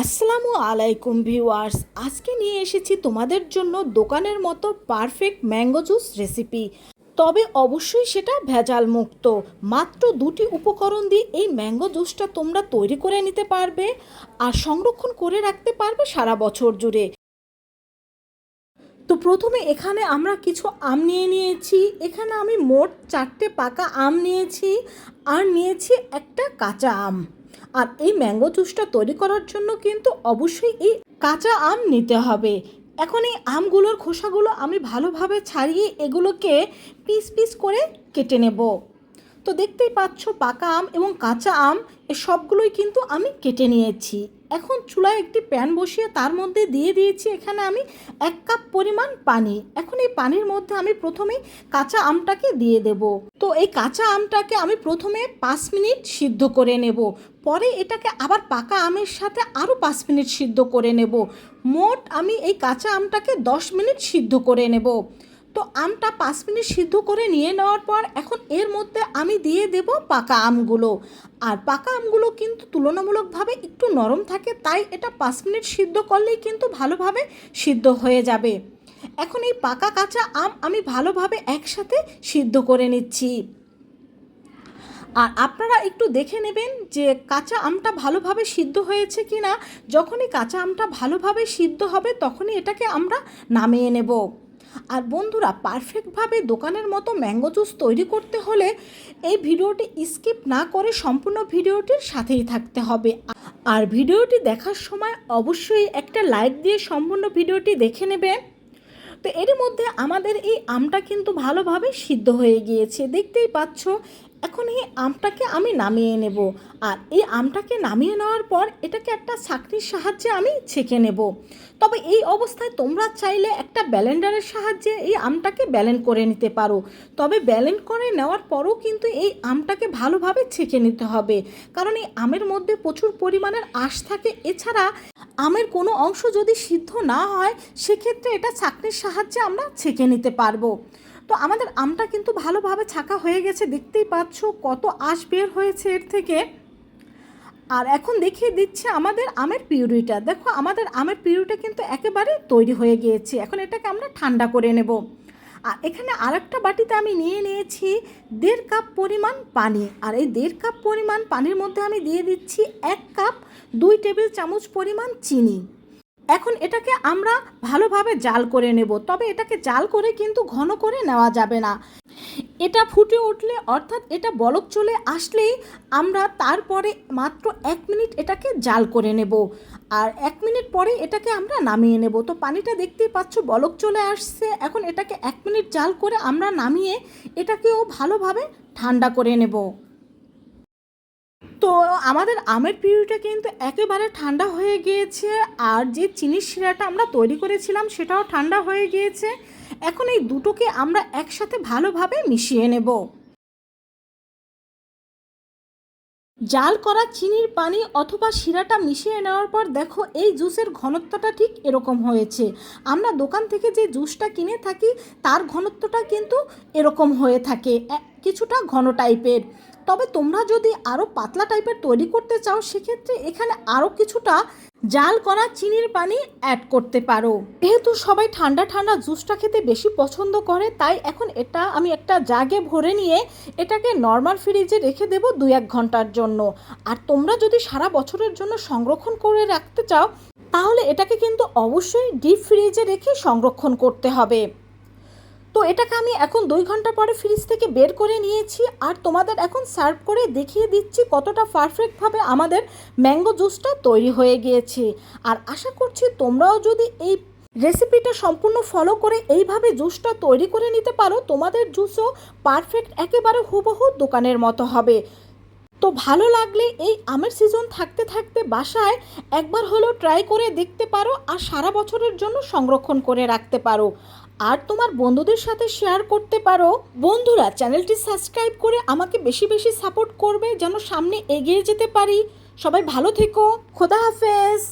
আসসালামু আলাইকুম ভিউয়ার্স, আজকে নিয়ে এসেছি তোমাদের জন্য দোকানের মতো পারফেক্ট ম্যাঙ্গো জুস রেসিপি। তবে অবশ্যই সেটা ভেজাল মুক্ত। মাত্র দুটি উপকরণ দিয়ে এই ম্যাঙ্গো জুসটা তোমরা তৈরি করে নিতে পারবে আর সংরক্ষণ করে রাখতে পারবে সারা বছর জুড়ে। তো প্রথমে এখানে আমরা কিছু আম নিয়ে নিয়েছি। এখানে আমি মোট 4টে পাকা আম নিয়েছি আর নিয়েছি একটা কাঁচা আম। আর এই ম্যাঙ্গো জুসটা তৈরি করার জন্য কিন্তু অবশ্যই এই কাঁচা আম নিতে হবে। এখন এই আমগুলোর খোসাগুলো আমি ভালোভাবে ছাড়িয়ে এগুলোকে পিস পিস করে কেটে নেব। তো দেখতেই পাচ্ছ পাকা আম এবং কাঁচা আম এ সবগুলোই কিন্তু আমি কেটে নিয়েছি। এখন চুলায় একটি প্যান বসিয়ে তার মধ্যে দিয়ে দিয়েছি এখানে আমি 1 কাপ পরিমাণ পানি। এখন এই পানির মধ্যে আমি প্রথমেই কাঁচা আমটাকে দিয়ে দেব। তো এই কাঁচা আমটাকে আমি প্রথমে 5 মিনিট সিদ্ধ করে নেব, পরে এটাকে আবার পাকা আমের সাথে আরও 5 মিনিট সিদ্ধ করে নেব। মোট আমি এই কাঁচা আমটাকে 10 মিনিট সিদ্ধ করে নেব। তো আমটা 5 মিনিট সিদ্ধ করে নিয়ে নেওয়ার পর এখন এর মধ্যে আমি দিয়ে দেব পাকা আমগুলো। আর পাকা আমগুলো কিন্তু তুলনামূলকভাবে একটু নরম থাকে, তাই এটা 5 মিনিট সিদ্ধ করলেই কিন্তু ভালোভাবে সিদ্ধ হয়ে যাবে। এখন এই পাকা কাঁচা আম আমি ভালোভাবে একসাথে সিদ্ধ করে নিচ্ছি। আর আপনারা একটু দেখে নেবেন যে কাঁচা আমটা ভালোভাবে সিদ্ধ হয়েছে কি না। যখনই কাঁচা আমটা ভালোভাবে সিদ্ধ হবে তখনই এটাকে আমরা নামিয়ে নেব। আর বন্ধুরা, পারফেক্টভাবে দোকানের মতো ম্যাঙ্গো জুস তৈরি করতে হলে এই ভিডিওটি স্কিপ না করে সম্পূর্ণ ভিডিওটির সাথেই থাকতে হবে। আর ভিডিওটি দেখার সময় অবশ্যই একটা লাইক দিয়ে সম্পূর্ণ ভিডিওটি দেখে নেবেন। তো এর মধ্যে আমাদের এই আমটা কিন্তু ভালোভাবে সিদ্ধ হয়ে গিয়েছে, দেখতেই পাচ্ছ। এখন এই আমটাকে আমি নামিয়ে নেব। আর এই আমটাকে নামিয়ে নেওয়ার পর এটাকে একটা ছাঁকনির সাহায্যে আমি ছেঁকে নেব। তবে এই অবস্থায় তোমরা চাইলে একটা ব্লেন্ডারের সাহায্যে এই আমটাকে ব্লেন্ড করে নিতে পারো। তবে ব্লেন্ড করে নেওয়ার পরও কিন্তু এই আমটাকে ভালোভাবে ছেঁকে নিতে হবে, কারণ এই আমের মধ্যে প্রচুর পরিমাণের আঁশ থাকে। এছাড়া আমের কোনো অংশ যদি সিদ্ধ না হয় সেক্ষেত্রে এটা ছাঁকনির সাহায্যে আমরা ছেঁকে নিতে পারবো। তো আমাদের আমটা কিন্তু ভালোভাবে ছাঁকা হয়ে গেছে, দেখতেই পাচ্ছ কত আঁশ বের হয়েছে এর থেকে। আর এখন দেখিয়ে দিচ্ছে আমাদের আমের পিউরিটা। দেখো আমাদের আমের পিউরিটা কিন্তু একেবারে তৈরি হয়ে গিয়েছে। এখন এটাকে আমরা ঠান্ডা করে নেব। আর এখানে আরেকটা বাটিতে আমি নিয়ে নিয়েছি 1.5 কাপ পরিমাণ পানি। আর এই 1.5 কাপ পরিমাণ পানির মধ্যে আমি দিয়ে দিচ্ছি 1 কাপ 2 টেবিল চামচ পরিমাণ চিনি। এখন এটাকে আমরা ভালোভাবে জাল করে নেব। তবে এটাকে জাল করে কিন্তু ঘন করে নেওয়া যাবে না। এটা ফুটে উঠলে অর্থাৎ এটা বলক চলে আসলেই আমরা তারপরে মাত্র 1 মিনিট এটাকে জাল করে নেব। আর 1 মিনিট পরে এটাকে আমরা নামিয়ে নেব। তো পানিটা দেখতেই পাচ্ছ বলক চলে আসছে। এখন এটাকে 1 মিনিট জাল করে আমরা নামিয়ে এটাকেও ভালোভাবে ঠান্ডা করে নেব। তো আমাদের আমের পিউরিটা কিন্তু একেবারে ঠান্ডা হয়ে গিয়েছে। আর যে চিনির শিরাটা আমরা তৈরি করেছিলাম সেটাও ঠান্ডা হয়ে গিয়েছে। এখন এই দুটোকে আমরা একসাথে ভালোভাবে মিশিয়ে নেব। জাল করা চিনির পানি অথবা শিরাটা মিশিয়ে নেওয়ার পর দেখো এই জুসের ঘনত্বটা ঠিক এরকম হয়েছে। আমরা দোকান থেকে যে জুসটা কিনে থাকি তার ঘনত্বটা কিন্তু এরকম হয়ে থাকে, কিছুটা ঘন টাইপের। তবে তোমরা যদি আরও পাতলা টাইপের তৈরি করতে চাও সেক্ষেত্রে এখানে আরও কিছুটা জাল করা চিনির পানি অ্যাড করতে পারো। যেহেতু সবাই ঠান্ডা ঠান্ডা জুসটা খেতে বেশি পছন্দ করে, তাই এখন এটা আমি একটা জাগে ভরে নিয়ে এটাকে নর্মাল ফ্রিজে রেখে দেব 2-1 ঘন্টার জন্য। আর তোমরা যদি সারা বছরের জন্য সংরক্ষণ করে রাখতে চাও তাহলে এটাকে কিন্তু অবশ্যই ডিপ ফ্রিজে রেখে সংরক্ষণ করতে হবে। তো এটাকে আমি এখন 2 ঘন্টা পরে ফ্রিজ থেকে বের করে নিয়েছি। আর তোমাদের এখন সার্ভ করে দেখিয়ে দিচ্ছি কতটা পারফেক্টভাবে আমাদের ম্যাঙ্গো জুসটা তৈরি হয়ে গিয়েছে। আর আশা করছি তোমরাও যদি এই রেসিপিটা সম্পূর্ণ ফলো করে এইভাবে জুসটা তৈরি করে নিতে পারো, তোমাদের জুসও পারফেক্ট একেবারে হুবহু দোকানের মতো হবে। তো ভালো লাগলে এই আমের সিজন থাকতে থাকতে বাসায় একবার হলেও ট্রাই করে দেখতে পারো আর সারা বছরের জন্য সংরক্ষণ করে রাখতে পারো। আর তোমার বন্ধুদের সাথে শেয়ার করতে পারো। বন্ধুরা, চ্যানেলটি সাবস্ক্রাইব করে আমাকে বেশি বেশি সাপোর্ট করবে যেন সামনে এগিয়ে যেতে পারি। সবাই ভালো থেকো। খোদা হাফেজ।